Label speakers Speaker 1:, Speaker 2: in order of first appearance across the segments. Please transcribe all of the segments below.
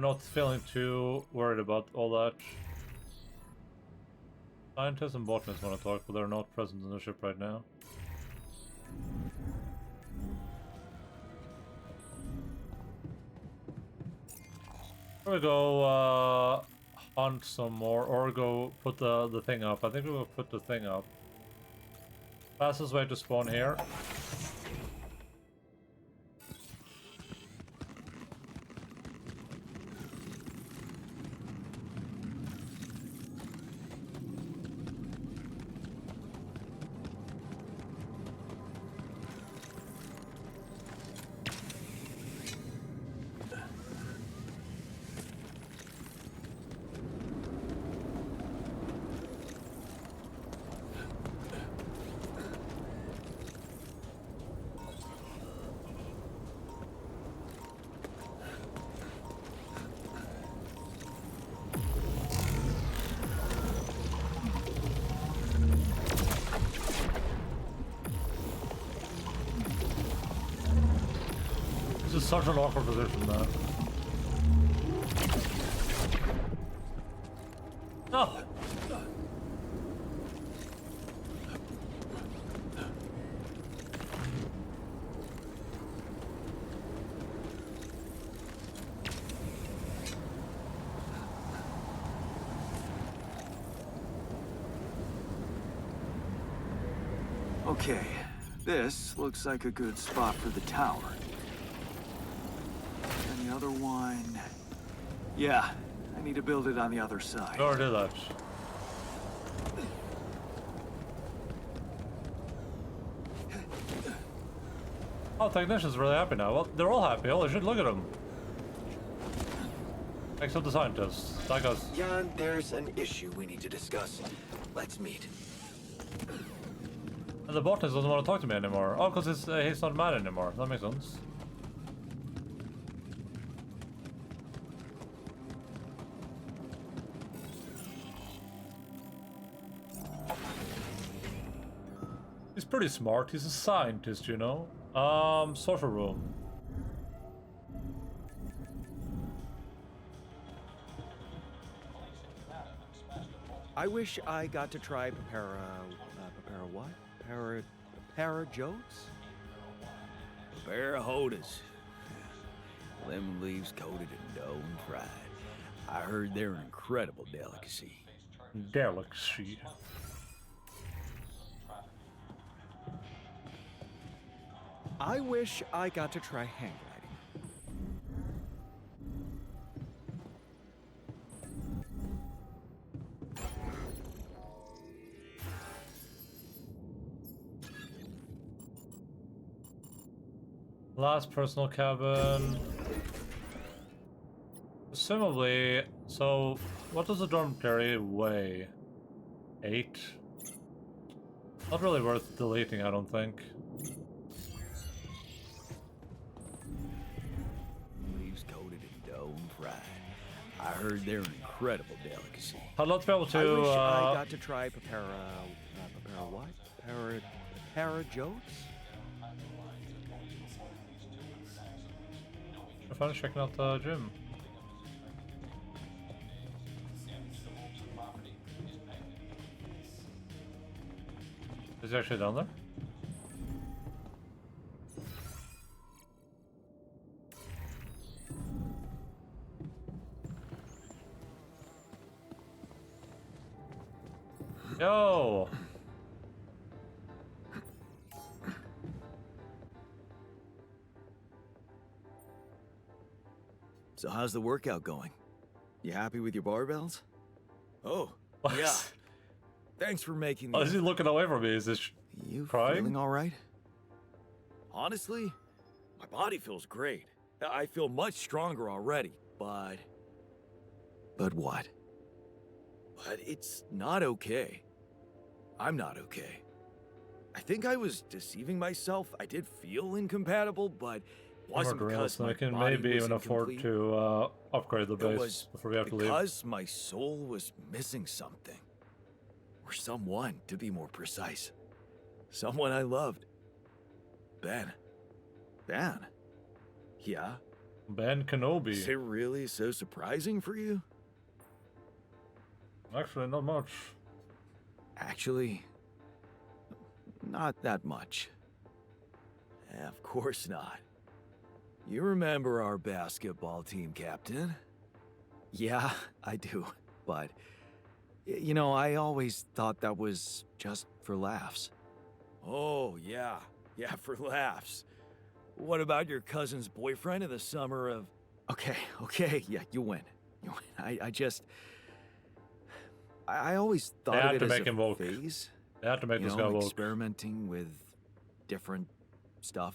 Speaker 1: I'm not feeling too worried about all that. Scientists and botanists want to talk, but they're not present in the ship right now. Here we go, hunt some more, or go put the thing up. I think we will put the thing up. Fastest way to spawn here. This is such an awkward position, man. No!
Speaker 2: Okay, this looks like a good spot for the tower. And the other one... Yeah, I need to build it on the other side.
Speaker 1: Go do that. Oh, technician's really happy now. Well, they're all happy. Holy shit, look at them. Except the scientists. That guy's...
Speaker 3: Jan, there's an issue we need to discuss. Let's meet.
Speaker 1: And the botanist doesn't want to talk to me anymore. Oh, because he's not mad anymore. That makes sense. He's pretty smart. He's a scientist, you know. Social room.
Speaker 4: I wish I got to try what? Jotes?
Speaker 5: Parahodas. Lemon leaves coated in dough and fried. I heard they're an incredible delicacy.
Speaker 1: Delicacy.
Speaker 4: I wish I got to try hang gliding.
Speaker 1: Last personal cabin. Presumably, so what does a dormitory weigh? 8? Not really worth deleting, I don't think.
Speaker 5: Leaves coated in dough and fried. I heard they're an incredible delicacy.
Speaker 1: I'd love to be able to.
Speaker 4: I wish I got to try jotes?
Speaker 1: I'm finally checking out the gym. Is he actually down there? Yo!
Speaker 5: So how's the workout going? You happy with your barbells? Oh,
Speaker 1: What?
Speaker 5: yeah. Thanks for making
Speaker 1: Oh, is he looking away from me? Is this
Speaker 5: You
Speaker 1: crying?
Speaker 5: feeling all right? Honestly, my body feels great. I feel much stronger already, but... But what? But it's not okay. I'm not okay. I think I was deceiving myself. I did feel incompatible, but it wasn't because my
Speaker 1: I can
Speaker 5: body
Speaker 1: maybe
Speaker 5: was
Speaker 1: even afford
Speaker 5: incomplete.
Speaker 1: to upgrade the
Speaker 5: It
Speaker 1: base
Speaker 5: was
Speaker 1: before we have to leave.
Speaker 5: because my soul was missing something. Or someone, to be more precise. Someone I loved. Ben. Ben? Yeah?
Speaker 1: Ben
Speaker 5: Is
Speaker 1: Kenobi.
Speaker 5: it really so surprising for you?
Speaker 1: Actually, not much.
Speaker 5: Actually, not that much. Of course not. You remember our basketball team captain?
Speaker 4: Yeah, I do. But, you know, I always thought that was just for laughs.
Speaker 5: Oh, yeah. Yeah, for laughs. What about your cousin's boyfriend in the summer of...
Speaker 4: Okay, yeah, you win. You win. I always
Speaker 1: They
Speaker 4: thought of
Speaker 1: had
Speaker 4: it
Speaker 1: to
Speaker 4: as
Speaker 1: make
Speaker 4: a
Speaker 1: him woke.
Speaker 4: phase.
Speaker 1: They had to make
Speaker 4: You
Speaker 1: this
Speaker 4: know,
Speaker 1: guy woke.
Speaker 4: experimenting with different stuff.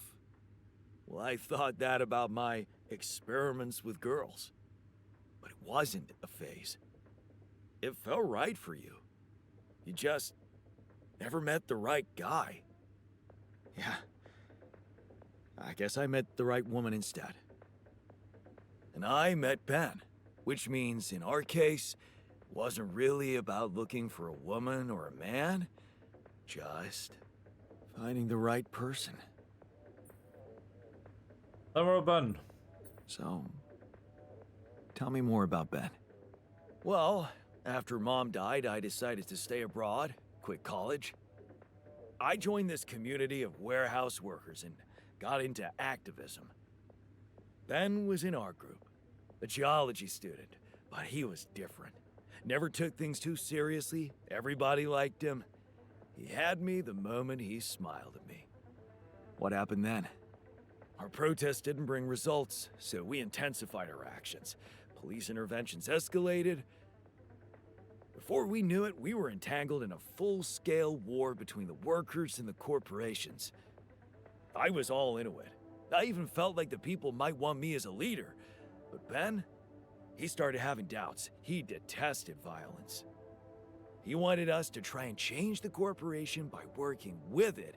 Speaker 5: Well, I thought that about my experiments with girls. But it wasn't a phase. It felt right for you. You just never met the right guy.
Speaker 4: Yeah. I guess I met the right woman instead.
Speaker 5: And I met Ben, which means in our case, it wasn't really about looking for a woman or a man, just finding the right person.
Speaker 1: Never Ben.
Speaker 4: So, tell me more about Ben.
Speaker 5: Well, after Mom died, I decided to stay abroad, quit college. I joined this community of warehouse workers and got into activism. Ben was in our group, a geology student, but he was different. Never took things too seriously, everybody liked him. He had me the moment he smiled at me.
Speaker 4: What happened then?
Speaker 5: Our protest didn't bring results, so we intensified our actions. Police interventions escalated. Before we knew it, we were entangled in a full-scale war between the workers and the corporations. I was all into it. I even felt like the people might want me as a leader. But Ben, he started having doubts. He detested violence. He wanted us to try and change the corporation by working with it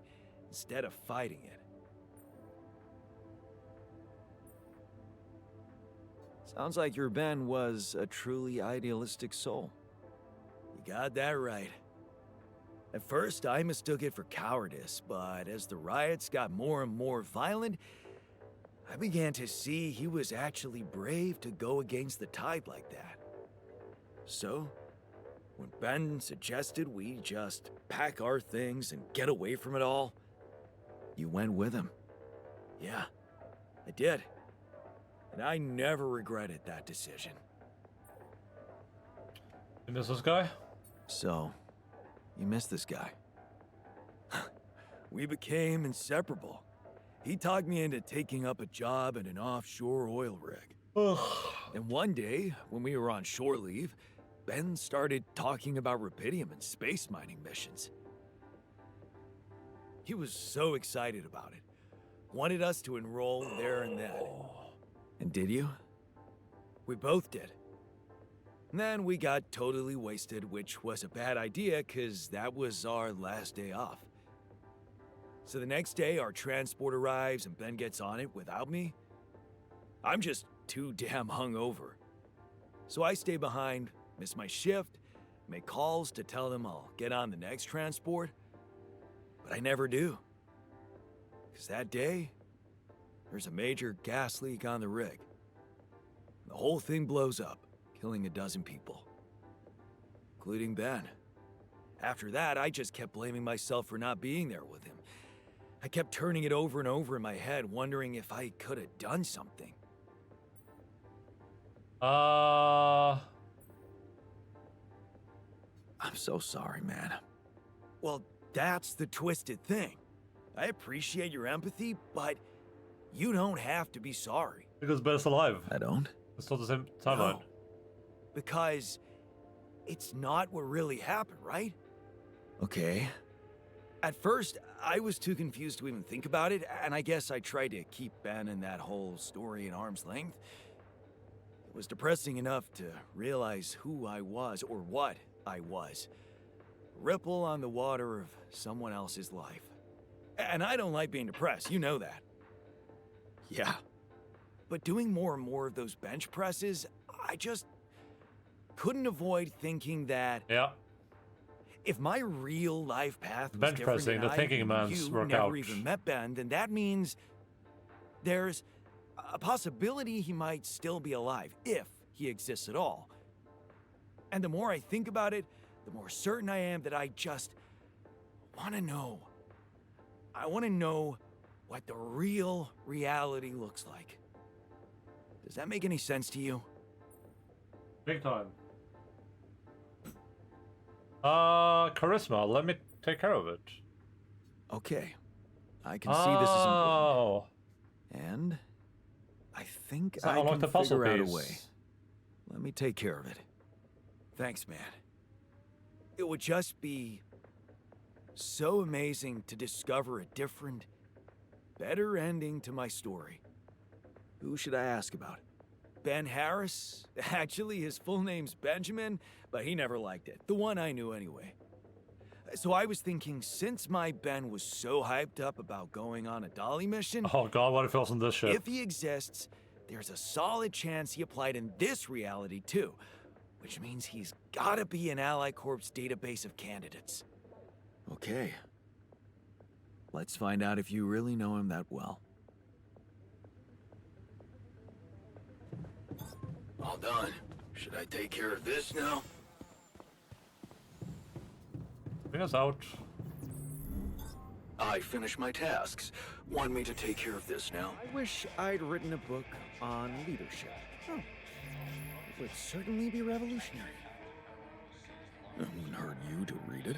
Speaker 5: instead of fighting it.
Speaker 4: Sounds like your Ben was a truly idealistic soul.
Speaker 5: You got that right. At first, I mistook it for cowardice, but as the riots got more and more violent, I began to see he was actually brave to go against the tide like that. So, when Ben suggested we just pack our things and get away from it all,
Speaker 4: You went with him.
Speaker 5: yeah, I did. And I never regretted that decision.
Speaker 1: You miss this guy?
Speaker 4: So, you missed this guy.
Speaker 5: We became inseparable. He talked me into taking up a job at an offshore oil rig.
Speaker 1: Ugh.
Speaker 5: And one day, when we were on shore leave, Ben started talking about rubidium and space mining missions. He was so excited about it. Wanted us to enroll there and then.
Speaker 4: And did you?
Speaker 5: We both did. And then we got totally wasted, which was a bad idea because that was our last day off. So the next day, our transport arrives and Ben gets on it without me. I'm just too damn hungover. So I stay behind, miss my shift, make calls to tell them I'll get on the next transport. But I never do. Because that day, there's a major gas leak on the rig. The whole thing blows up, killing a dozen people, including Ben. After that, I just kept blaming myself for not being there with him. I kept turning it over and over in my head, wondering if I could have done something.
Speaker 4: I'm so sorry, man.
Speaker 5: Well, that's the twisted thing. I appreciate your empathy, but you don't have to be sorry.
Speaker 1: Because Ben's alive.
Speaker 4: I don't?
Speaker 1: It's still the same timeline.
Speaker 5: No. Because it's not what really happened, right?
Speaker 4: Okay.
Speaker 5: At first, I was too confused to even think about it, and I guess I tried to keep Ben and that whole story at arm's length. It was depressing enough to realize who I was, or what I was. A ripple on the water of someone else's life. And I don't like being depressed, you know that.
Speaker 4: Yeah.
Speaker 5: But doing more and more of those bench presses, I just couldn't avoid thinking that
Speaker 1: Yeah.
Speaker 5: if my real life path was
Speaker 1: Bench
Speaker 5: different
Speaker 1: pressing,
Speaker 5: and
Speaker 1: the thinking man's
Speaker 5: you
Speaker 1: workout.
Speaker 5: never even met Ben, then that means there's a possibility he might still be alive, if he exists at all. And the more I think about it, the more certain I am that I just want to know. I want to know what the real reality looks like. Does that make any sense to you?
Speaker 1: Big time. Charisma, let me take care of it.
Speaker 5: Okay. I can see this is important.
Speaker 1: Oh.
Speaker 5: And I think
Speaker 1: So
Speaker 5: I
Speaker 1: unlock
Speaker 5: can
Speaker 1: the puzzle
Speaker 5: figure out a
Speaker 1: piece.
Speaker 5: way. Let me take care of it. Thanks, man. It would just be so amazing to discover a different, better ending to my story. Who should I ask about? Ben Harris? Actually, his full name's Benjamin, but he never liked it. The one I knew anyway. So I was thinking, since my Ben was so hyped up about going on a Dolly mission,
Speaker 1: Oh god, what if he was on this ship?
Speaker 5: if he exists, there's a solid chance he applied in this reality too, which means he's gotta be in Ally Corp's database of candidates. Okay. Let's find out if you really know him that well.
Speaker 3: All done. Should I take care of this now?
Speaker 1: Bring us out.
Speaker 3: I finished my tasks. Want me to take care of this now?
Speaker 5: I wish I'd written a book on leadership. Oh. It would certainly be revolutionary.
Speaker 3: No one heard you to read it.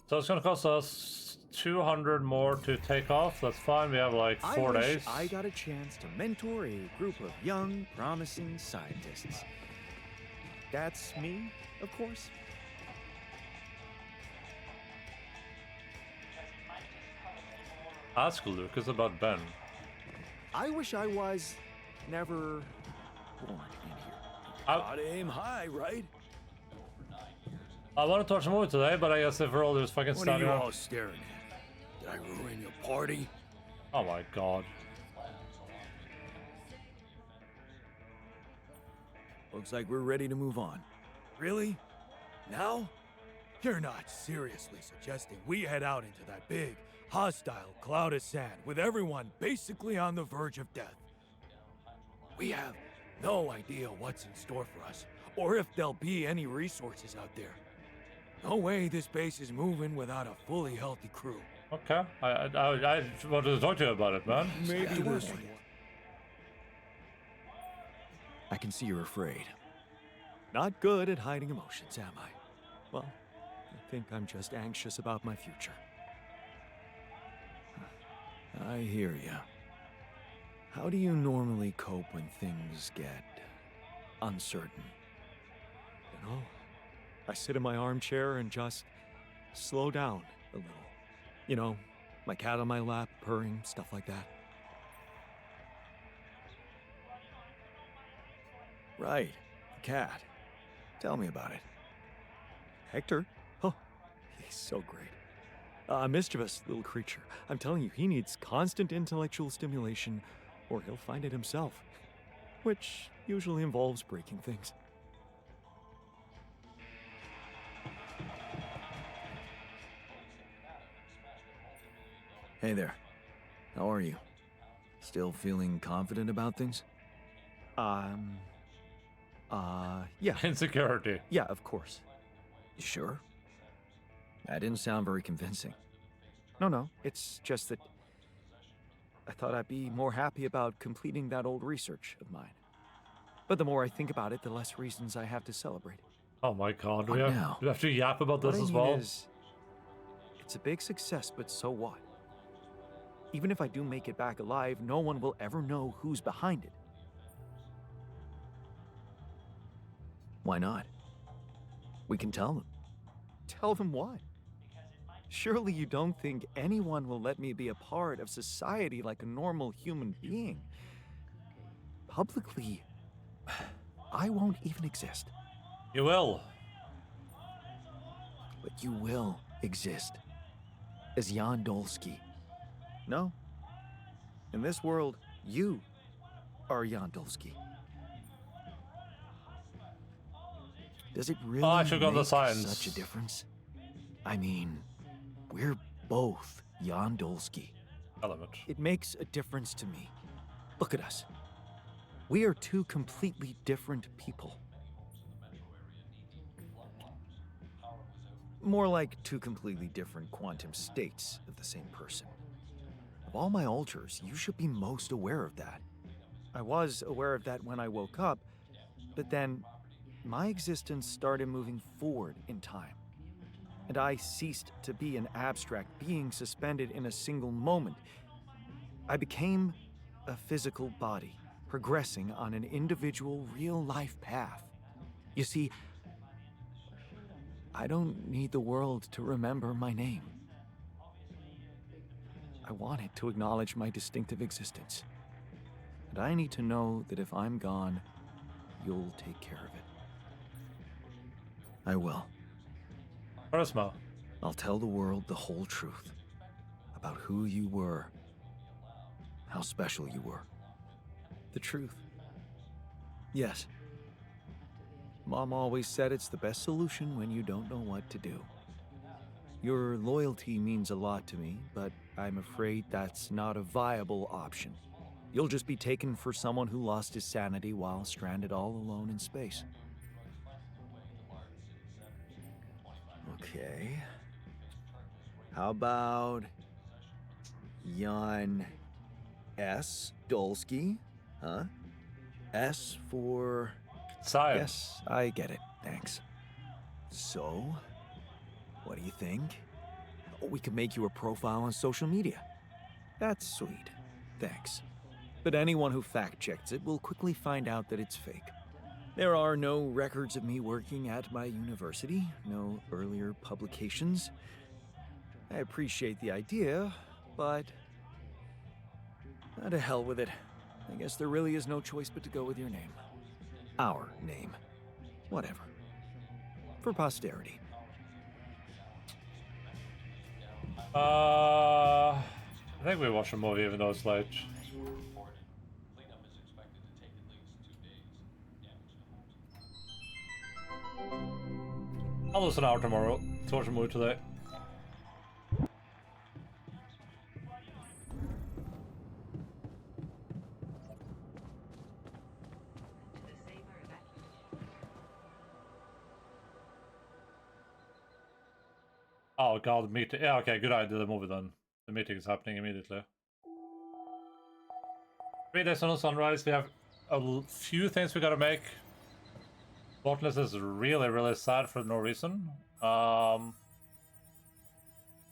Speaker 1: So it's gonna cost us 200 more to take off. That's fine. We have like 4 days.
Speaker 5: I got a chance to mentor a group of young, promising scientists. That's me, of course.
Speaker 1: Ask Lucas about Ben.
Speaker 5: I wish I was never born in here. Gotta aim high, right?
Speaker 1: I wanted to watch a movie today, but I guess if we're all just fucking
Speaker 3: What are
Speaker 1: standing
Speaker 3: you
Speaker 1: around.
Speaker 3: all staring at? Did I ruin your party?
Speaker 1: Oh my god.
Speaker 5: Looks like we're ready to move on. Really? Now? You're not seriously suggesting we head out into that big, hostile cloud of sand with everyone basically on the verge of death. We have no idea what's in store for us, or if there'll be any resources out there. No way this base is moving without a fully healthy crew.
Speaker 1: Okay. I wanted to talk to you about it, man.
Speaker 5: Maybe
Speaker 3: this
Speaker 5: one. I can see you're afraid. Not good at hiding emotions, am I? Well, I think I'm just anxious about my future. I hear ya. How do you normally cope when things get uncertain? You know, I sit in my armchair and just slow down a little. You know, my cat on my lap, purring, stuff like that. Right, the cat. Tell me about it. Hector? Oh, he's so great. A mischievous little creature. I'm telling you, he needs constant intellectual stimulation, or he'll find it himself. Which usually involves breaking things. Hey there. How are you? Still feeling confident about things? Yeah.
Speaker 1: Insecurity.
Speaker 5: Yeah, of course. You sure? That didn't sound very convincing. No, it's just that I thought I'd be more happy about completing that old research of mine. But the more I think about it, the less reasons I have to celebrate.
Speaker 1: Oh my god.
Speaker 5: What
Speaker 1: Do
Speaker 5: now?
Speaker 1: we have to yap about
Speaker 5: What
Speaker 1: this
Speaker 5: I
Speaker 1: as
Speaker 5: mean
Speaker 1: well?
Speaker 5: is, it's a big success, but so what? Even if I do make it back alive, no one will ever know who's behind it. Why not? We can tell them. Tell them what? Surely you don't think anyone will let me be a part of society like a normal human being? Publicly, I won't even exist.
Speaker 1: You will.
Speaker 5: But you will exist. As Jan Dolsky. No. In this world, you are Jan Dolsky. Does it really
Speaker 1: I took on the
Speaker 5: make
Speaker 1: science.
Speaker 5: such a difference? I mean, we're both Jan Dolsky.
Speaker 1: element.
Speaker 4: It makes a difference to me. Look at us. We are two completely different people. More like two completely different quantum states of the same person. Of all my alters, you should be most aware of that. I was aware of that when I woke up, but then my existence started moving forward in time. And I ceased to be an abstract being suspended in a single moment. I became a physical body, progressing on an individual real-life path. You see, I don't need the world to remember my name. I want it to acknowledge my distinctive existence. And I need to know that if I'm gone, you'll take care of it. I will.
Speaker 1: Charisma.
Speaker 4: I'll tell the world the whole truth about who you were, how special you were. The truth. Yes. Mom always said it's the best solution when you don't know what to do. Your loyalty means a lot to me, but I'm afraid that's not a viable option. You'll just be taken for someone who lost his sanity while stranded all alone in space. Okay. How about Jan S. Dolsky? Huh? S for...
Speaker 1: Science.
Speaker 4: Yes, I get it. Thanks. So, what do you think? We could make you a profile on social media. That's sweet. Thanks. But anyone who fact-checks it will quickly find out that it's fake. There are no records of me working at my university, no earlier publications. I appreciate the idea, but... to hell with it. I guess there really is no choice but to go with your name. Our name. Whatever. For posterity.
Speaker 1: I think we watch a movie even though it's late. I'll lose an hour tomorrow to watch a movie today. Oh god, the meeting. Yeah, okay, good idea. The movie then. The meeting is happening immediately. 3 days on the sunrise. We have a few things we gotta make. Botanist is really, really sad for no reason.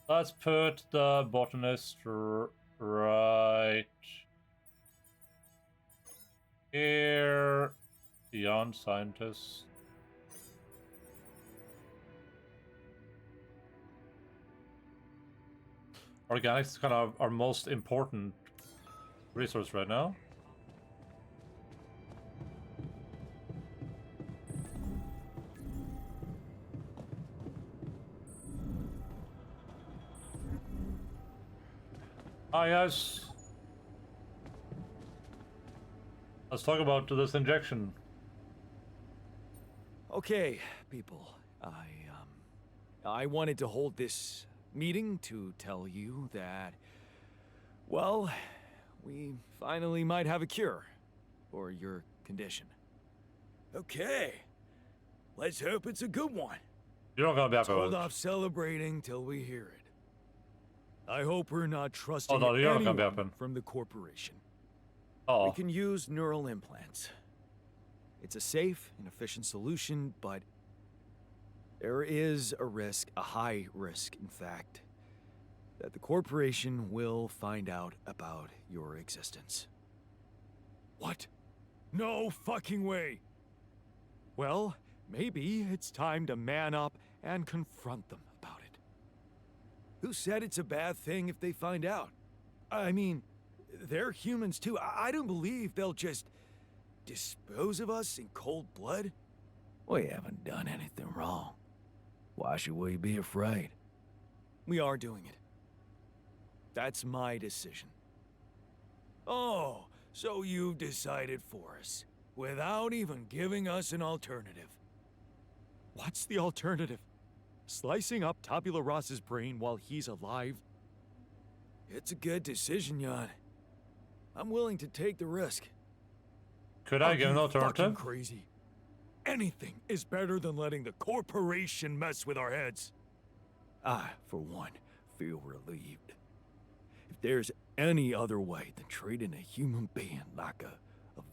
Speaker 1: Let's put the botanist right here. Beyond scientist. Organics is kind of our most important resource right now. Hi guys. Let's talk about this injection.
Speaker 4: Okay, people. I wanted to hold this meeting to tell you that, well, we finally might have a cure for your condition.
Speaker 5: Okay. Let's hope it's a good one.
Speaker 1: You're not gonna be happy
Speaker 5: Hold
Speaker 1: with it.
Speaker 5: off celebrating till we hear it. I hope we're not trusting
Speaker 1: Oh, no, you're not gonna be
Speaker 5: anyone
Speaker 1: happy.
Speaker 5: from the corporation.
Speaker 1: Oh,
Speaker 4: We can use neural implants. It's a safe and efficient solution, but there is a risk, a high risk, in fact, that the corporation will find out about your existence.
Speaker 5: What? No fucking way.
Speaker 4: Well, maybe it's time to man up and confront them about it.
Speaker 5: Who said it's a bad thing if they find out? I mean, they're humans too. I don't believe they'll just dispose of us in cold blood.
Speaker 4: We haven't done anything wrong. Why should we be afraid?
Speaker 5: We are doing it. That's my decision. Oh, so you've decided for us, without even giving us an alternative.
Speaker 6: What's the alternative? Slicing up Tabula Rasa's brain while he's alive?
Speaker 5: It's a good decision, Jan. I'm willing to take the risk.
Speaker 1: Could I
Speaker 6: Are
Speaker 1: give an
Speaker 6: you
Speaker 1: alternative?
Speaker 6: fucking crazy? Anything is better than letting the corporation mess with our heads.
Speaker 5: I, for one, feel relieved. If there's any other way than treating a human being like a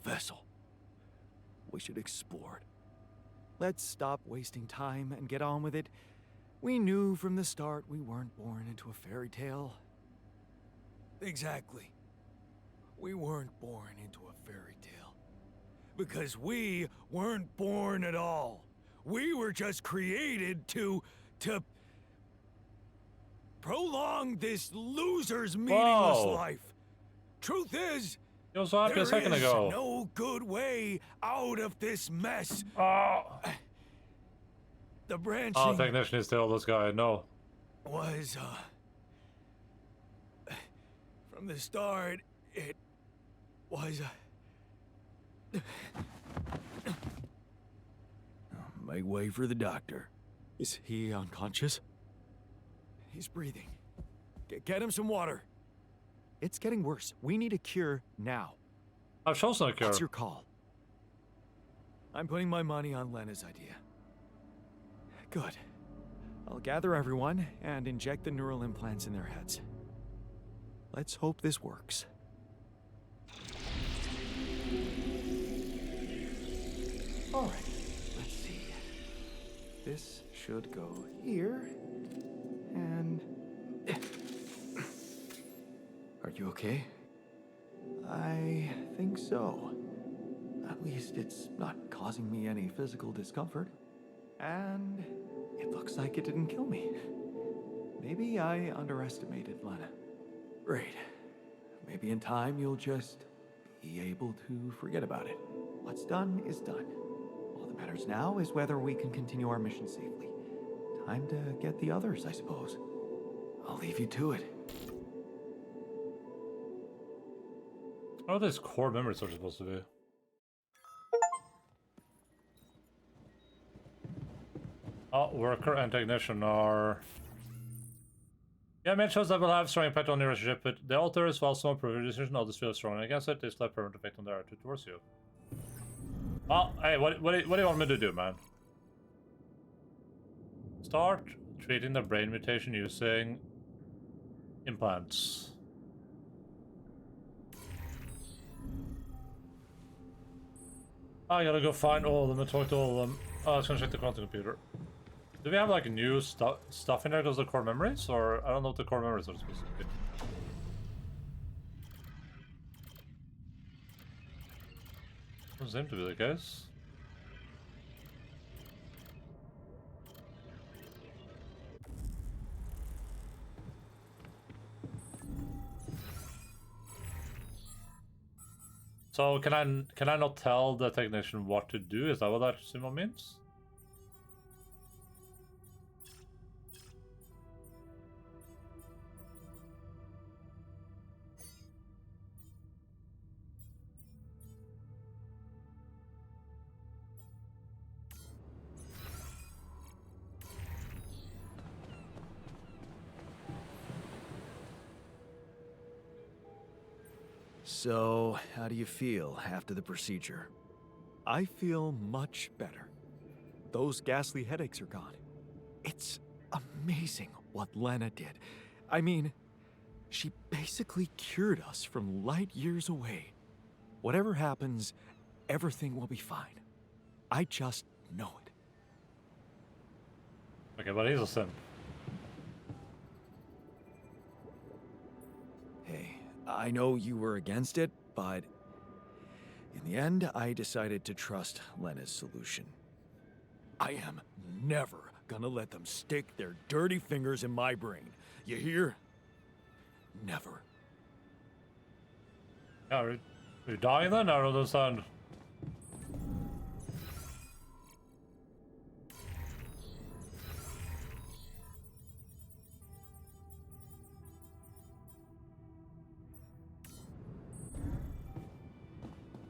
Speaker 5: vessel, we should explore it.
Speaker 4: Let's stop wasting time and get on with it. We knew from the start we weren't born into a fairy tale.
Speaker 6: Exactly. We weren't born into a fairy tale. Because we weren't born at all. We were just created to prolong this loser's meaningless
Speaker 1: Whoa.
Speaker 6: life. Truth is,
Speaker 1: You was happy a second
Speaker 6: there is
Speaker 1: ago.
Speaker 6: no good way out of this mess.
Speaker 1: Oh,
Speaker 6: The branching
Speaker 1: oh, technician is still this guy. No.
Speaker 6: was, from the start, it was,
Speaker 5: Make way for the doctor.
Speaker 4: Is he unconscious?
Speaker 6: he's breathing. Get him some water.
Speaker 4: It's getting worse. We need a cure now.
Speaker 1: I've chosen a cure.
Speaker 4: What's your call?
Speaker 6: I'm putting my money on Lena's idea.
Speaker 4: Good. I'll gather everyone and inject the neural implants in their heads. Let's hope this works. All right, let's see. This should go here, and... Are you okay? I think so. At least it's not causing me any physical discomfort. And it looks like it didn't kill me. Maybe I underestimated Lena. Great. Maybe in time you'll just be able to forget about it. What's done is done. All that matters now is whether we can continue our mission safely. Time to get the others, I suppose. I'll leave you to it.
Speaker 1: What are these core memories are supposed to be? Oh, worker and technician are... Yeah, man shows that will have strong impact on your relationship, but the alters, while some improve your decision, others feel strong against it, they still have permanent effect on their attitude towards you. Well, hey, what do you want me to do, man? Start treating the brain mutation using implants. I gotta go find all of them and talk to all of them. Oh, I was gonna check the quantum computer. Do we have like new stuff in there? Those are core memories? Or I don't know what the core memories are supposed to be. Doesn't seem to be the case. So can I not tell the technician what to do? Is that what that symbol means?
Speaker 5: So, how do you feel after the procedure?
Speaker 4: I feel much better. Those ghastly headaches are gone. It's amazing what Lena did. I mean, she basically cured us from light years away. Whatever happens, everything will be fine. I just know it.
Speaker 1: Okay, but he's a simp.
Speaker 5: Hey, I know you were against it, but in the end, I decided to trust Lena's solution.
Speaker 6: I am never gonna let them stick their dirty fingers in my brain. You hear? Never.
Speaker 1: Yeah, are you dying then? I don't understand.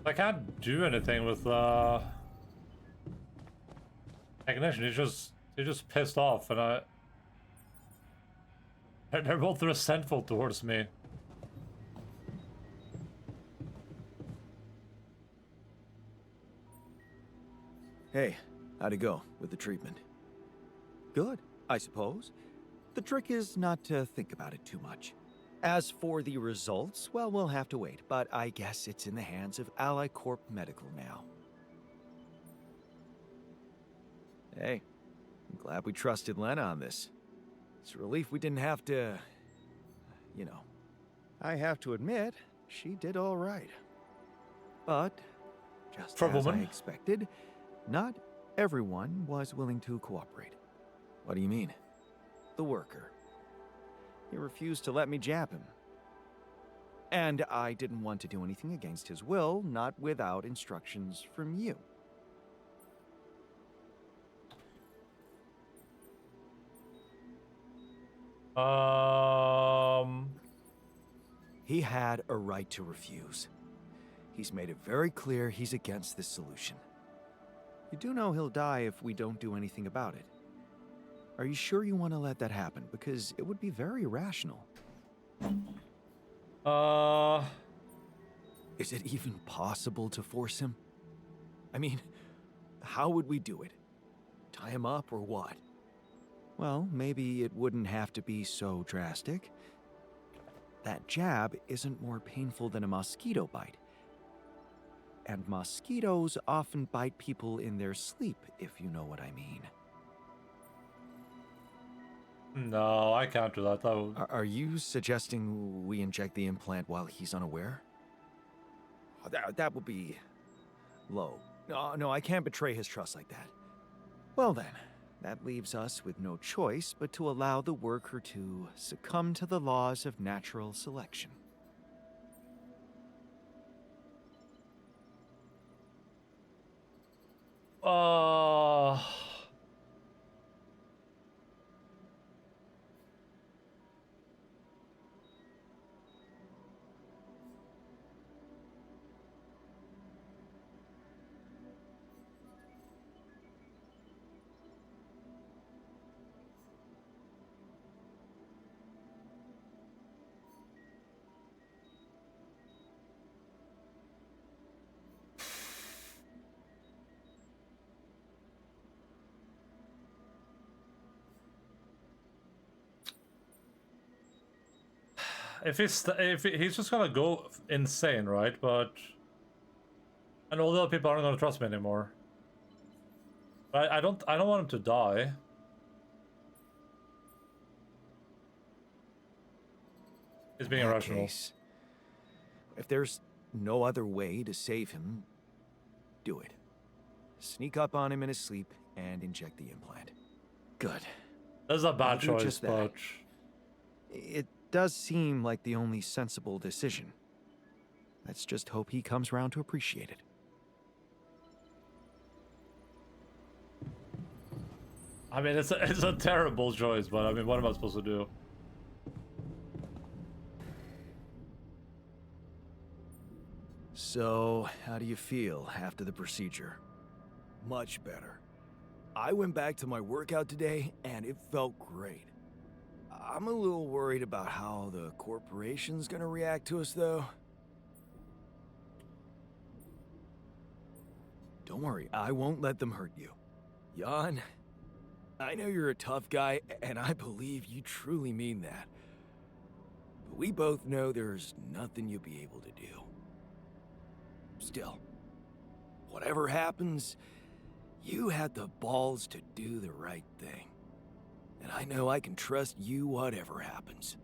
Speaker 1: I can't do anything with technician. He's just pissed off, and they're both resentful towards me.
Speaker 4: Hey, how'd it go with the treatment? Good, I suppose. The trick is not to think about it too much. As for the results, well, we'll have to wait, but I guess it's in the hands of Ally Corp Medical now. Hey, I'm glad we trusted Lena on this. It's a relief we didn't have to... you know. I have to admit, she did all right. But, just
Speaker 1: For a
Speaker 4: as I
Speaker 1: woman.
Speaker 4: expected, not everyone was willing to cooperate. What do you mean? The worker. He refused to let me jab him. And I didn't want to do anything against his will, not without instructions from you. He had a right to refuse. He's made it very clear he's against this solution. You do know he'll die if we don't do anything about it. Are you sure you want to let that happen? Because it would be very irrational. Is it even possible to force him? I mean, how would we do it? Tie him up or what? Well, maybe it wouldn't have to be so drastic. That jab isn't more painful than a mosquito bite. And mosquitoes often bite people in their sleep, if you know what I mean.
Speaker 1: No, I can't do that. That would...
Speaker 4: Are you suggesting we inject the implant while he's unaware? That would be low. No, I can't betray his trust like that. Well then, that leaves us with no choice but to allow the worker to succumb to the laws of natural selection.
Speaker 1: If he's just gonna go insane, right? But and all the other people aren't gonna trust me anymore. But I don't want him to die. He's being
Speaker 4: In that
Speaker 1: irrational.
Speaker 4: case, if there's no other way to save him, do it. Sneak up on him in his sleep and inject the implant. Good.
Speaker 1: That's a
Speaker 4: I'll
Speaker 1: bad
Speaker 4: do
Speaker 1: choice,
Speaker 4: just that.
Speaker 1: but
Speaker 4: It does seem like the only sensible decision. Let's just hope he comes round to appreciate it.
Speaker 1: I mean it's a terrible choice, but I mean what am I supposed to do?
Speaker 4: So, how do you feel after the procedure?
Speaker 5: Much better. I went back to my workout today, and it felt great. I'm a little worried about how the corporation's gonna react to us, though. Don't worry, I won't let them hurt you. Jan, I know you're a tough guy, and I believe you truly mean that. But we both know there's nothing you'll be able to do. Still, whatever happens, you had the balls to do the right thing. And I know I can trust you whatever happens.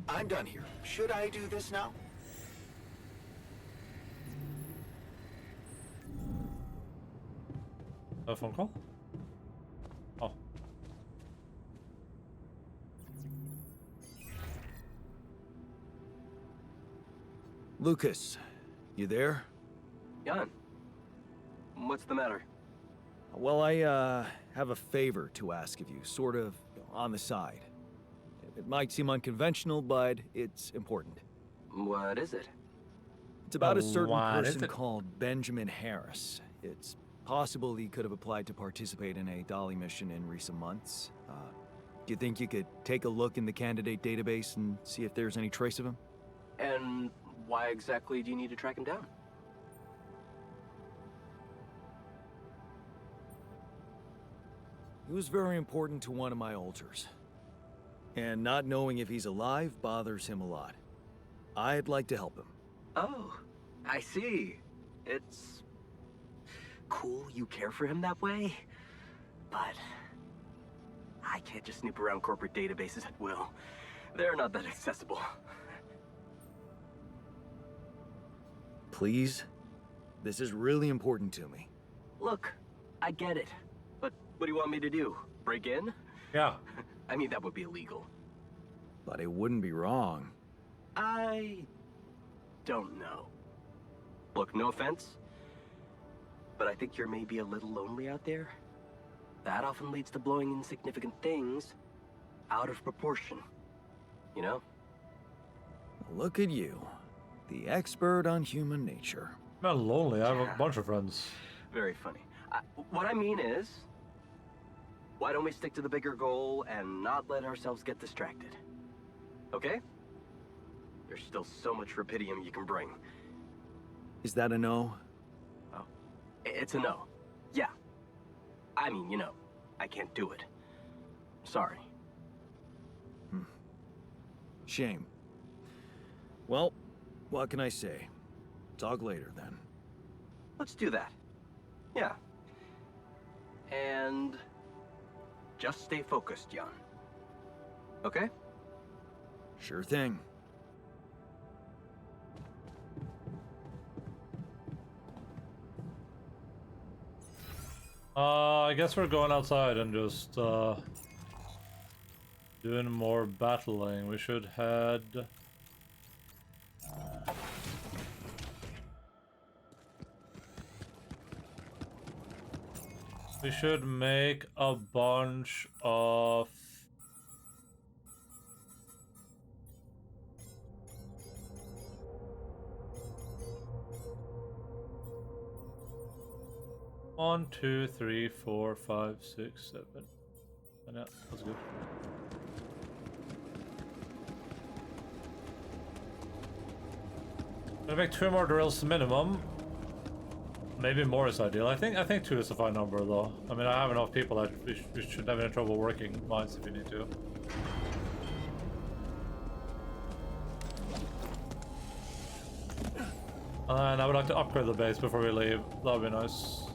Speaker 3: I'm done here. Should I do this now?
Speaker 1: A phone call? Oh.
Speaker 5: Lucas, you there?
Speaker 7: Jan, what's the matter?
Speaker 4: Well, I have a favor to ask of you, sort of on the side. It might seem unconventional, but it's important.
Speaker 7: What is it?
Speaker 4: It's about a certain
Speaker 1: What is
Speaker 4: person
Speaker 1: it?
Speaker 4: called Benjamin Harris. It's possible he could have applied to participate in a Dolly mission in recent months. Do you think you could take a look in the candidate database and see if there's any trace of him?
Speaker 7: And why exactly do you need to track him down?
Speaker 5: He was very important to one of my altars. And not knowing if he's alive bothers him a lot. I'd like to help him.
Speaker 7: Oh, I see. It's cool you care for him that way, but I can't just snoop around corporate databases at will. They're not that accessible.
Speaker 5: Please? This is really important to me.
Speaker 7: Look, I get it, but what do you want me to do? Break in?
Speaker 1: Yeah.
Speaker 7: I mean, that would be illegal.
Speaker 5: But it wouldn't be wrong.
Speaker 7: I don't know. Look, no offense, but I think you're maybe a little lonely out there. That often leads to blowing insignificant things out of proportion. You know?
Speaker 5: Look at you. The expert on human nature.
Speaker 1: I'm not lonely. I have a bunch of friends.
Speaker 7: Very funny. What I mean is, why don't we stick to the bigger goal and not let ourselves get distracted? Okay? There's still so much rupidium you can bring.
Speaker 5: Is that a no?
Speaker 7: Oh, it's a no. Yeah. I mean, you know, I can't do it. Sorry.
Speaker 5: Shame. Well, what can I say? Talk later then.
Speaker 7: Let's do that. Yeah. And just stay focused, Jan. Okay?
Speaker 5: Sure thing.
Speaker 1: I guess we're going outside and just doing more battling. We should head. We should make a bunch of one, two, three, four, five, six, seven. And yeah, that's good. Gonna make 2 more drills minimum. Maybe more is ideal. I think 2 is a fine number though. I mean, I have enough people that we shouldn't have any trouble working mines if we need to. And I would like to upgrade the base before we leave. That would be nice.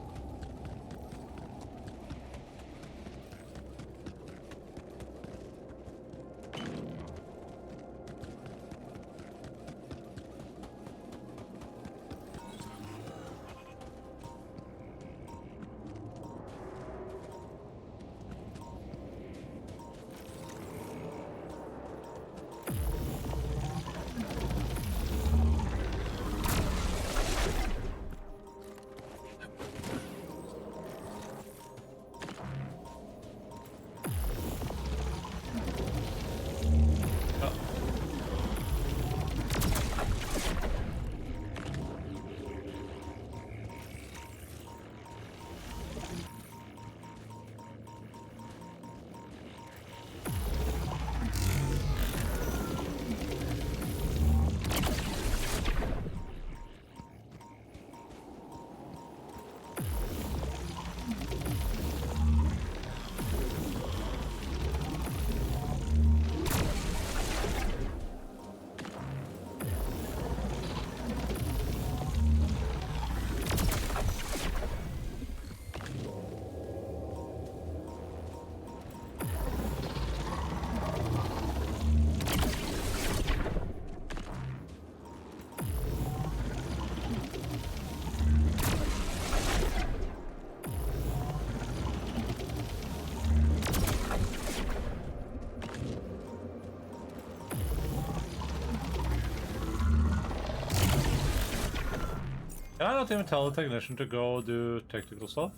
Speaker 1: Can I not even tell the technician to go do technical stuff?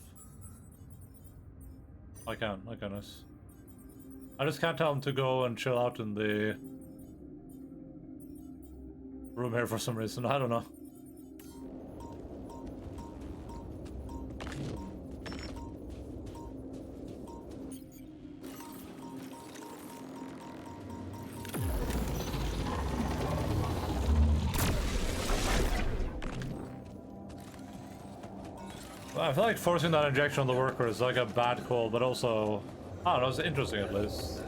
Speaker 1: I can, my goodness. I just can't tell him to go and chill out in the room here for some reason. I don't know. I feel like forcing that injection on the worker is like a bad call, but also, I don't know, it's interesting at least.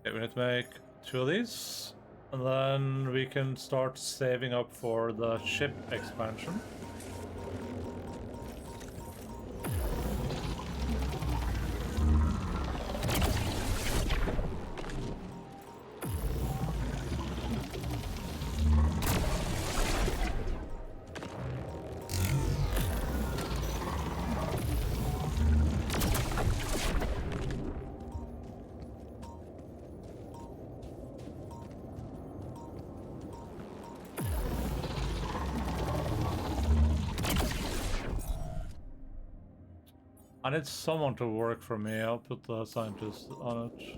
Speaker 1: Okay, we need to make 2 of these, and then we can start saving up for the ship expansion. I need someone to work for me. I'll put the scientist on it.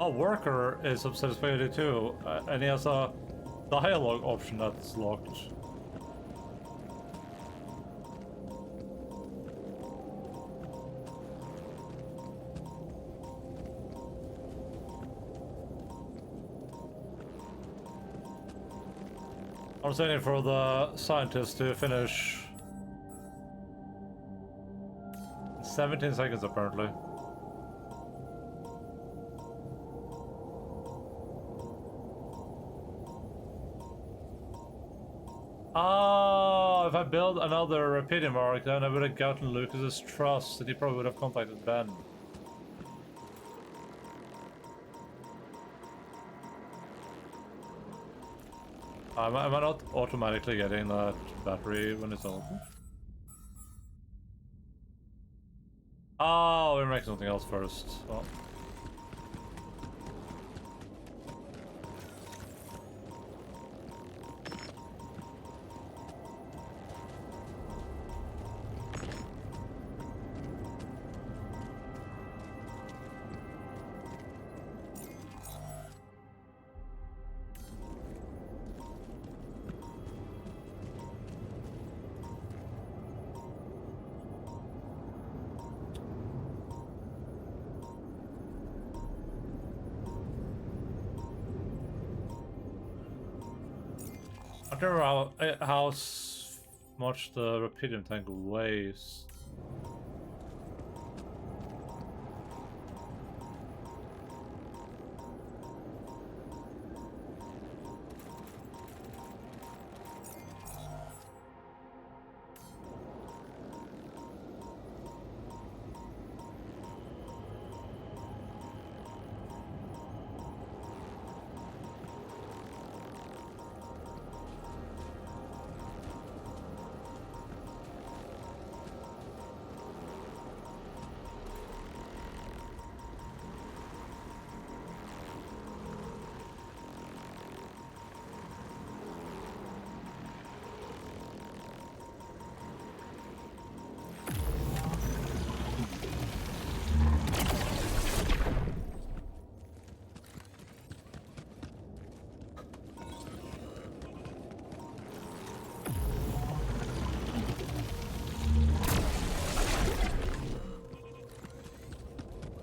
Speaker 1: Oh, worker is obsessed too, and he has a dialogue option that's locked. I'm waiting for the scientist to finish. 17 seconds apparently. Oh, if I build another repeating mark, then I would have gotten Lucas's trust, and he probably would have contacted Ben. Am I not automatically getting that battery when it's open? Oh, we're making something else first. Well. I don't know how much the repeating tank weighs.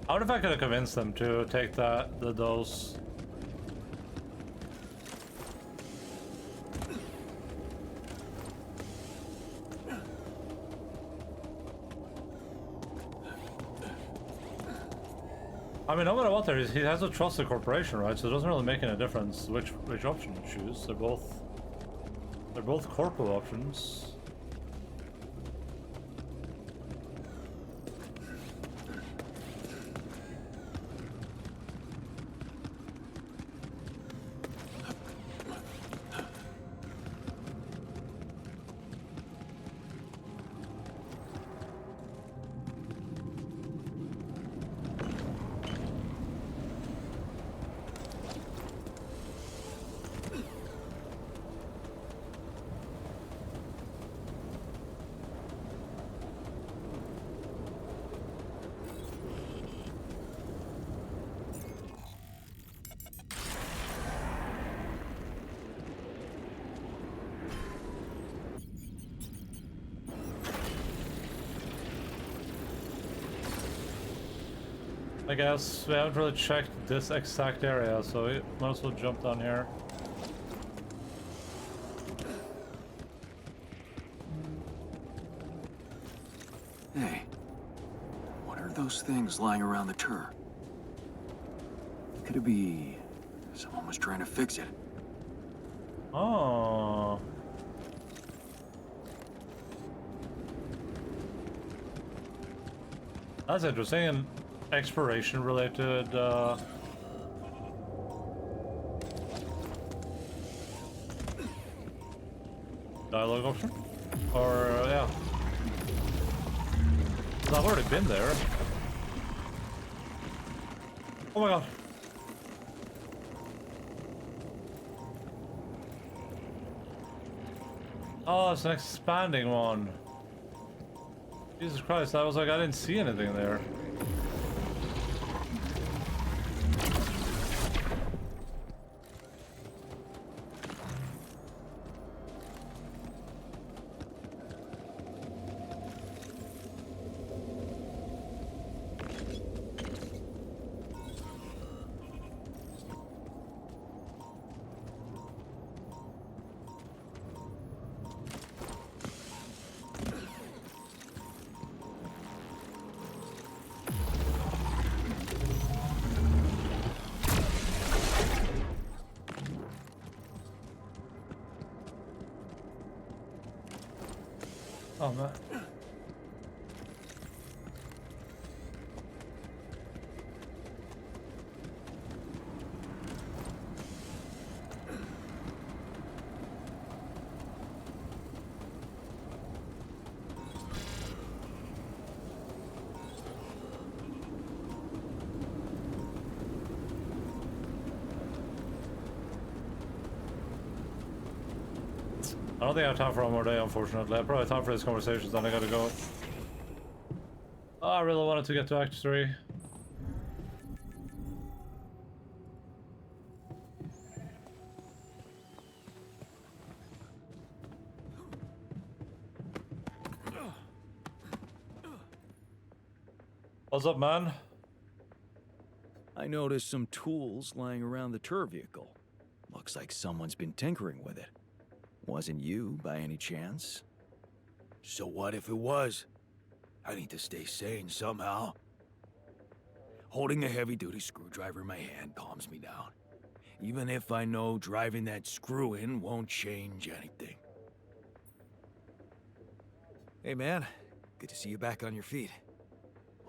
Speaker 1: I wonder if I could have convinced them to take the dose. I mean, no matter what, he has to trust the corporation, right? So it doesn't really make any difference which option you choose. They're both They're both corpo options. I guess we haven't really checked this exact area, so we might as well jump down here.
Speaker 2: Hey, what are those things lying around the turret? Could it be someone was trying to fix it?
Speaker 1: Oh. That's interesting. And exploration related dialogue option? Or yeah. I've already been there. Oh my god. Oh, it's an expanding one. Jesus Christ, I was like, I didn't see anything there. Oh man. I don't think I have time for one more day, unfortunately. I probably have time for this conversation, then I gotta go. Oh, I really wanted to get to Act 3. What's up, man?
Speaker 4: I noticed some tools lying around the tour vehicle. Looks like someone's been tinkering with it. Wasn't you, by any chance?
Speaker 6: So what if it was? I need to stay sane somehow. Holding a heavy-duty screwdriver in my hand calms me down. Even if I know driving that screw in won't change anything.
Speaker 4: Hey man, good to see you back on your feet.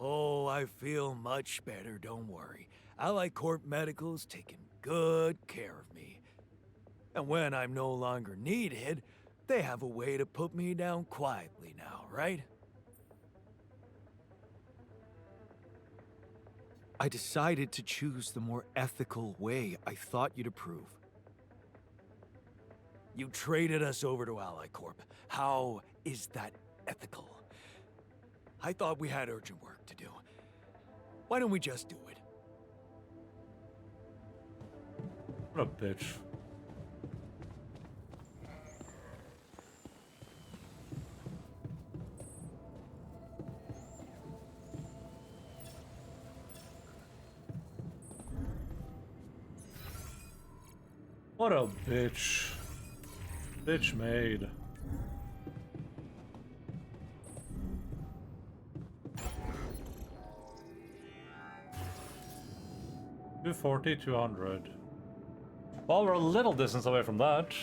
Speaker 6: Oh, I feel much better, don't worry. Allied Corp Medical's taking good care of me. And when I'm no longer needed, they have a way to put me down quietly now, right?
Speaker 4: I decided to choose the more ethical way I thought you'd approve.
Speaker 6: You traded us over to Allied Corp. How is that ethical? I thought we had urgent work to do. Why don't we just do it?
Speaker 1: What a bitch. What a bitch. Bitch made. $240, $200. Well, we're a little distance away from that.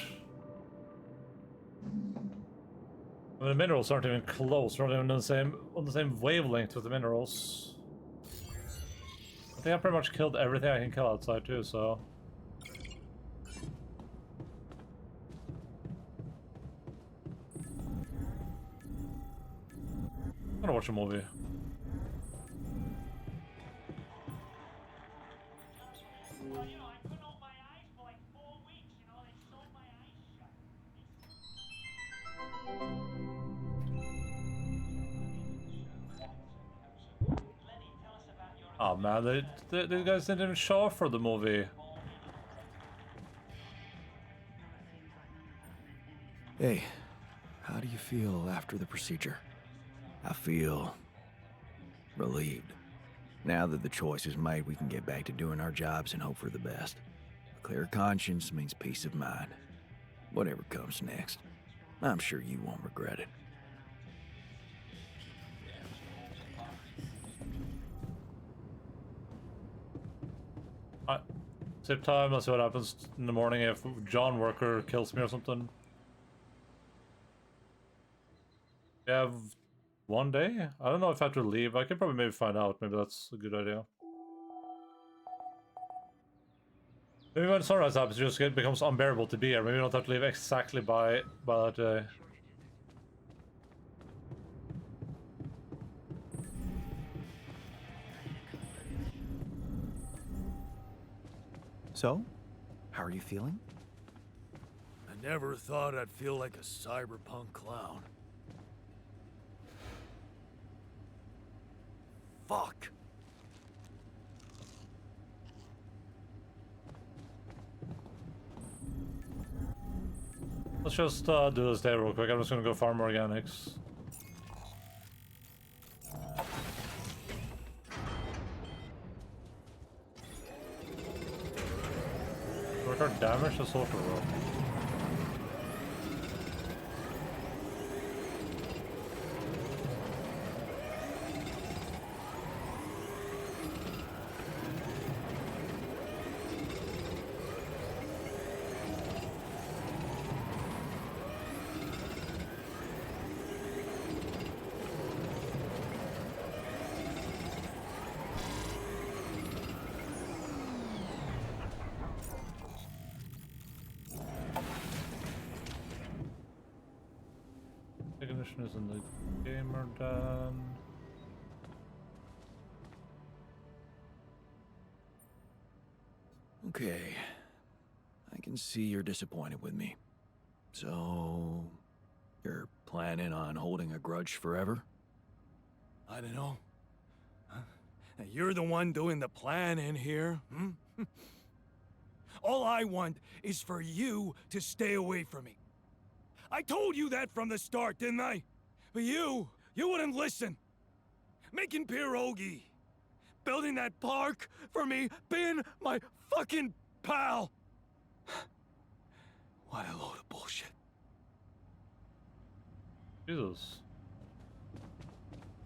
Speaker 1: I mean, the minerals aren't even close. We're not even on the same wavelength with the minerals. I think I pretty much killed everything I can kill outside too, so. I'm gonna watch a movie. Oh man, they guys didn't even show up for the movie.
Speaker 2: Hey, how do you feel after the procedure? I feel relieved. Now that the choice is made, we can get back to doing our jobs and hope for the best. A clear conscience means peace of mind. Whatever comes next, I'm sure you won't regret it.
Speaker 1: Same time, let's see what happens in the morning if John Worker kills me or something. We have 1 day? I don't know if I have to leave. I can probably maybe find out. Maybe that's a good idea. Maybe when sunrise happens, it becomes unbearable to be here. Maybe we don't have to leave exactly by that day.
Speaker 4: So, how are you feeling?
Speaker 6: I never thought I'd feel like a cyberpunk clown. Fuck.
Speaker 1: Let's just do this day real quick. I'm just gonna go farm organics. Record damage to sulfur rope. Ignition is in the gamer den.
Speaker 2: Okay. I can see you're disappointed with me. So, you're planning on holding a grudge forever?
Speaker 6: I don't know. Huh? Now, you're the one doing the planning here, hmm? All I want is for you to stay away from me. I told you that from the start, didn't I? But you wouldn't listen. Making pierogi, building that park for me, being my fucking pal. What a load of bullshit.
Speaker 1: Jesus.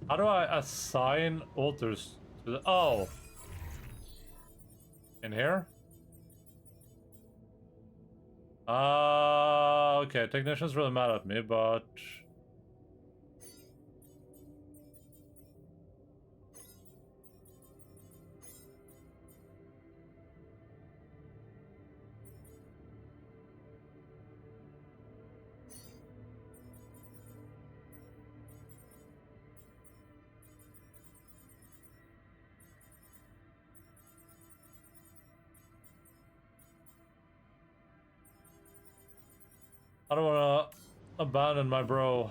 Speaker 1: How do I assign altars to the... Oh! In here? Okay, technician's really mad at me, but... I don't wanna abandon my bro.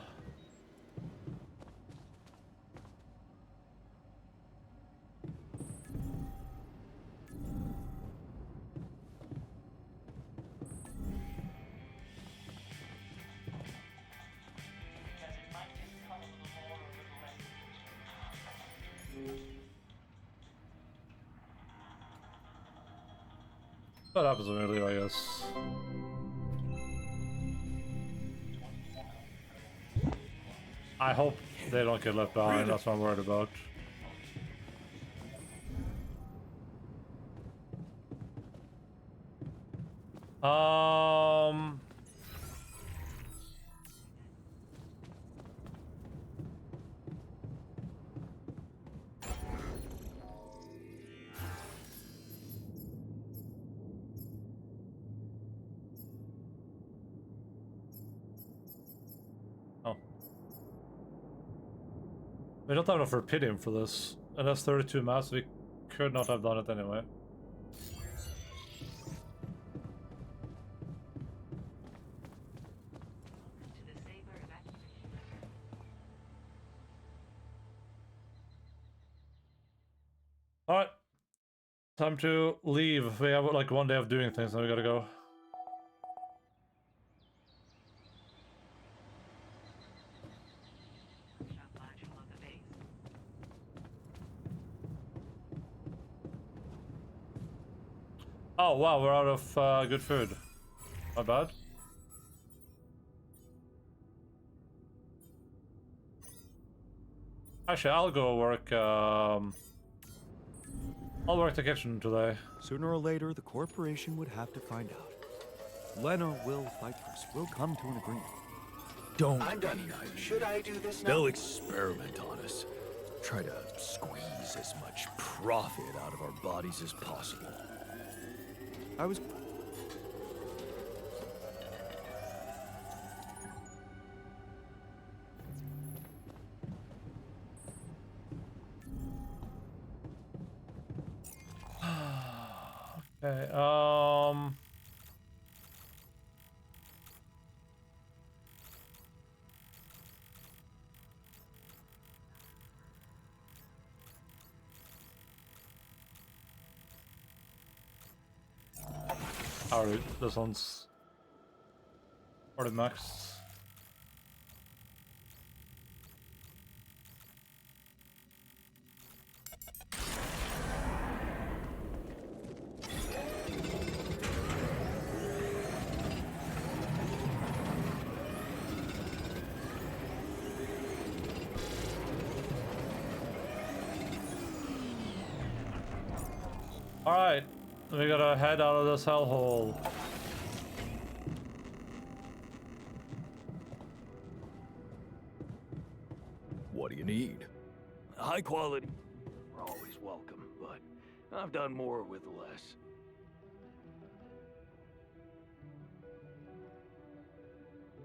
Speaker 1: What happens when we leave, I guess. I hope they don't get left behind, that's what I'm worried about. We don't have enough Rapidium for this. And that's 32 mass, we could not have done it anyway. Alright. Time to leave. We have like 1 day of doing things, and we gotta go. Oh wow, we're out of good food. Not bad. Actually, I'll go work. I'll work the kitchen today.
Speaker 4: Sooner or later, the corporation would have to find out. Lena will fight for us. We'll come to an agreement. Don't
Speaker 3: I'm done. Should I do this now?
Speaker 6: They'll experiment on us. Try to squeeze as much profit out of our bodies as possible.
Speaker 4: I was...
Speaker 1: Okay, alright, this one's already maxed. Alright, we gotta head out of this hellhole.
Speaker 6: What do you need?
Speaker 5: High quality are always welcome, but I've done more with less.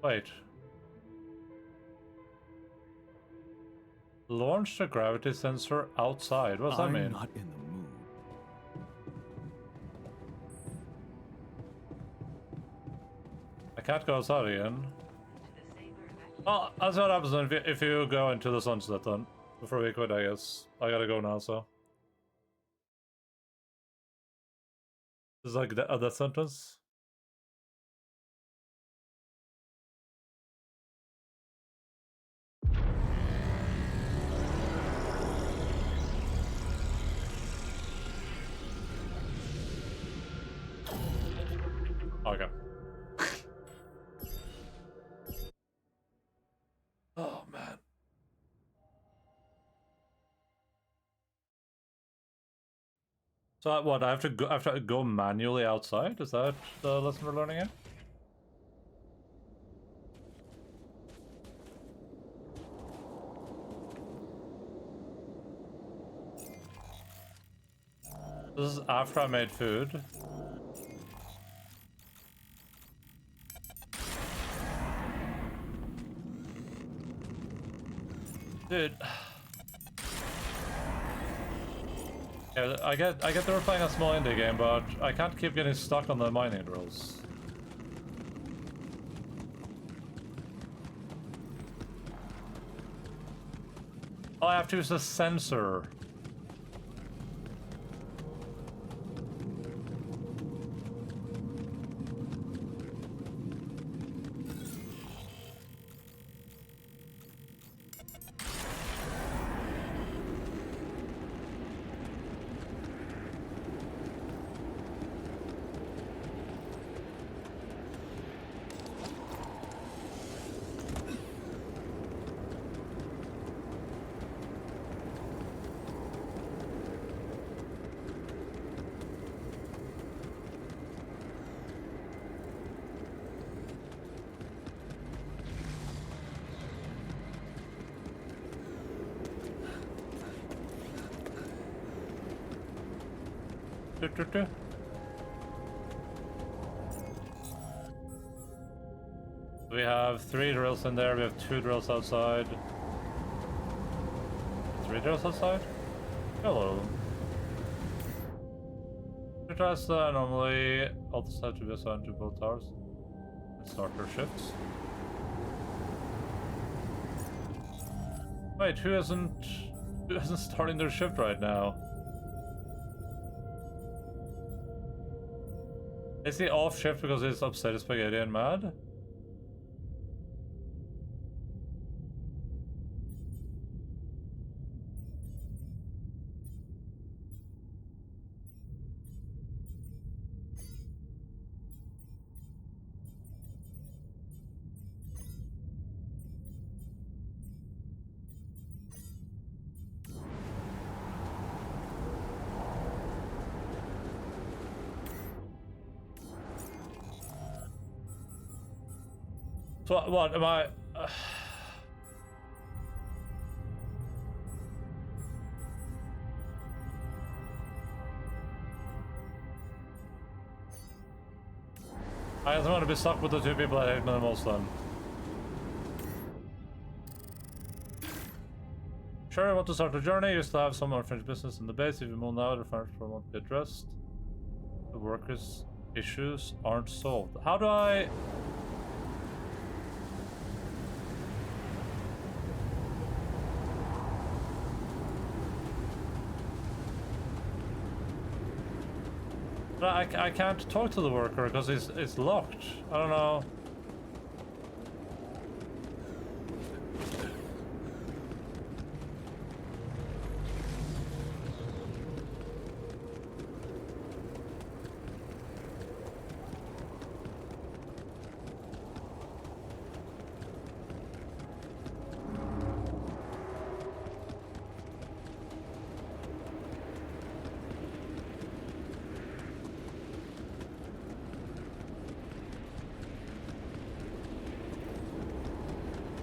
Speaker 1: Wait. Launch the gravity sensor outside. What does that mean?
Speaker 4: I'm not in the mood.
Speaker 1: I can't go outside again. Oh, that's what happens if you go into the sunset then. Before we quit, I guess. I gotta go now, so. This is like a death sentence. Okay. Oh man. So what? I have to go manually outside. Is that the lesson we're learning here? This is after I made food. Dude. Yeah, I get that we're playing a small indie game, but I can't keep getting stuck on the mining drills. All I have to use a sensor. We have 3 drills in there, we have 2 drills outside. readers outside? Hello. It has normally also have to be assigned to both towers and start their shifts. Wait, who isn't starting their shift right now? Is he off shift because he's upset spaghetti and mad? So what am I? I just want to be stuck with the two people I hate the most then. Sure, you want to start the journey, you still have some unfinished business in the base. If you move now, the furniture won't be addressed. The workers' issues aren't solved. How do I... I can't talk to the worker because it's locked. I don't know.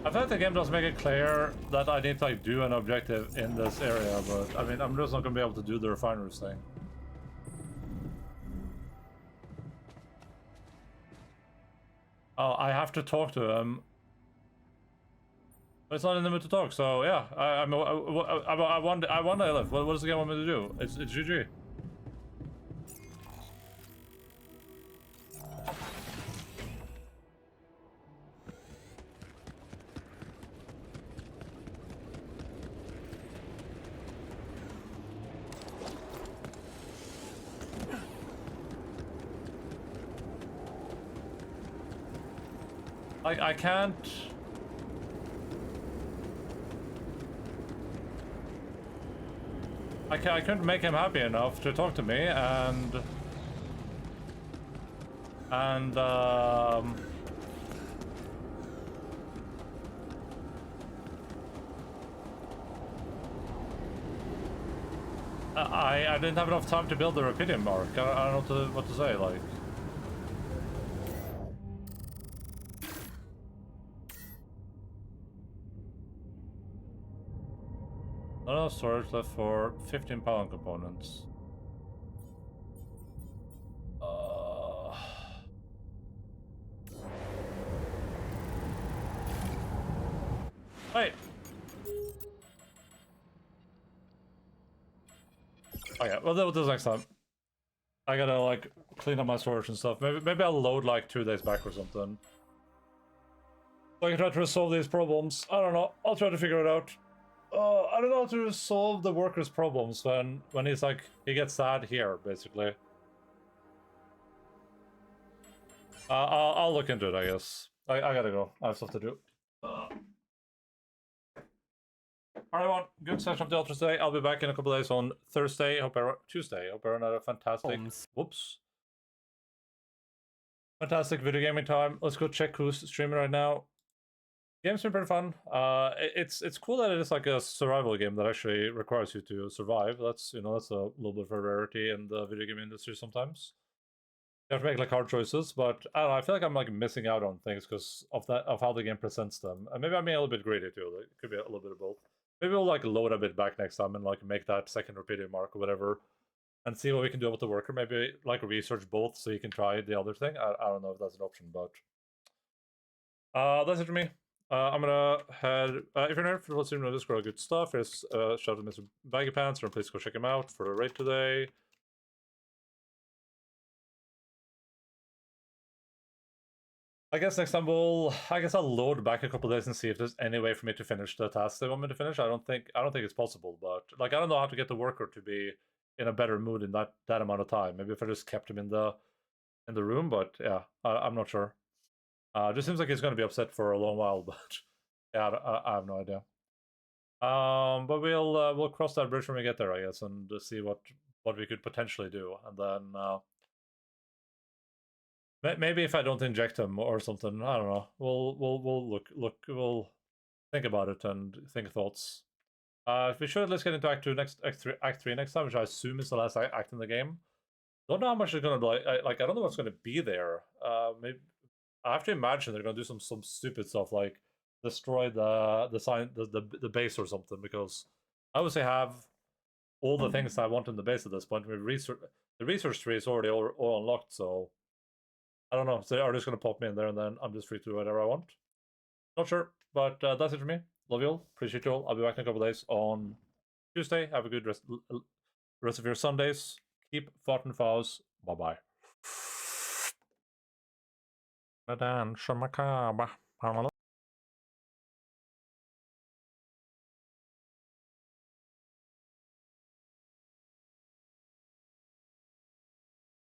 Speaker 1: I feel like the game does make it clear that I need to like do an objective in this area, but I mean I'm just not gonna be able to do the refineries thing. Oh, I have to talk to him. But it's not in the mood to talk, so yeah. I want to live. What does the game want me to do? It's GG. I can't... I couldn't make him happy enough to talk to me, and I didn't have enough time to build the Rapidium mark. I don't know what to say, like. Not enough storage left for 15 power components. Wait. Okay, well, we'll do this next time. I gotta like clean up my storage and stuff. Maybe I'll load like 2 days back or something. So I can try to resolve these problems. I don't know. I'll try to figure it out. I don't know how to solve the workers' problems when he's like he gets sad here, basically. I'll look into it, I guess. I gotta go. I have stuff to do. Alright, everyone. Good session of the Ultra today. I'll be back in a couple days on Thursday. Tuesday. Hope everyone had a fantastic. Whoops. Fantastic video gaming time. Let's go check who's streaming right now. Game's been pretty fun. It's cool that it is like a survival game that actually requires you to survive. That's that's a little bit of a rarity in the video game industry sometimes. You have to make like hard choices, but I don't know, I feel like I'm like missing out on things because of how the game presents them. And maybe I'm being a little bit greedy too. Like, it could be a little bit of both. Maybe we'll like load a bit back next time and like make that second Rapidium mark or whatever, and see what we can do with the worker. Maybe like research both so you can try the other thing. I don't know if that's an option, but that's it for me. I'm gonna head. If you're never listening to this, good stuff. Here's shout out to Mr. Baggy Pants, and please go check him out for a raid today. I guess next time I'll load back a couple days and see if there's any way for me to finish the task they want me to finish. I don't think it's possible, but like I don't know how to get the worker to be in a better mood in that amount of time. Maybe if I just kept him in the room, but yeah, I'm not sure. Just seems like he's going to be upset for a long while, but yeah, I have no idea. But we'll cross that bridge when we get there, I guess, and see what we could potentially do, and then maybe if I don't inject him or something, I don't know. We'll think about it and think thoughts. We should let's get into Act 2 next Act 3 next time, which I assume is the last act in the game. Don't know how much is gonna be like. I don't know what's gonna be there. Maybe I have to imagine they're gonna do some stupid stuff like destroy the base or something, because I obviously have all the things I want in the base at this point. The research tree is already all unlocked, so I don't know. So they are just gonna pop me in there, and then I'm just free to do whatever I want. Not sure, but that's it for me. Love you all. Appreciate you all. I'll be back in a couple days on Tuesday. Have a good rest of your Sundays. Keep fighting fouls. Bye bye. Madame Shamaka.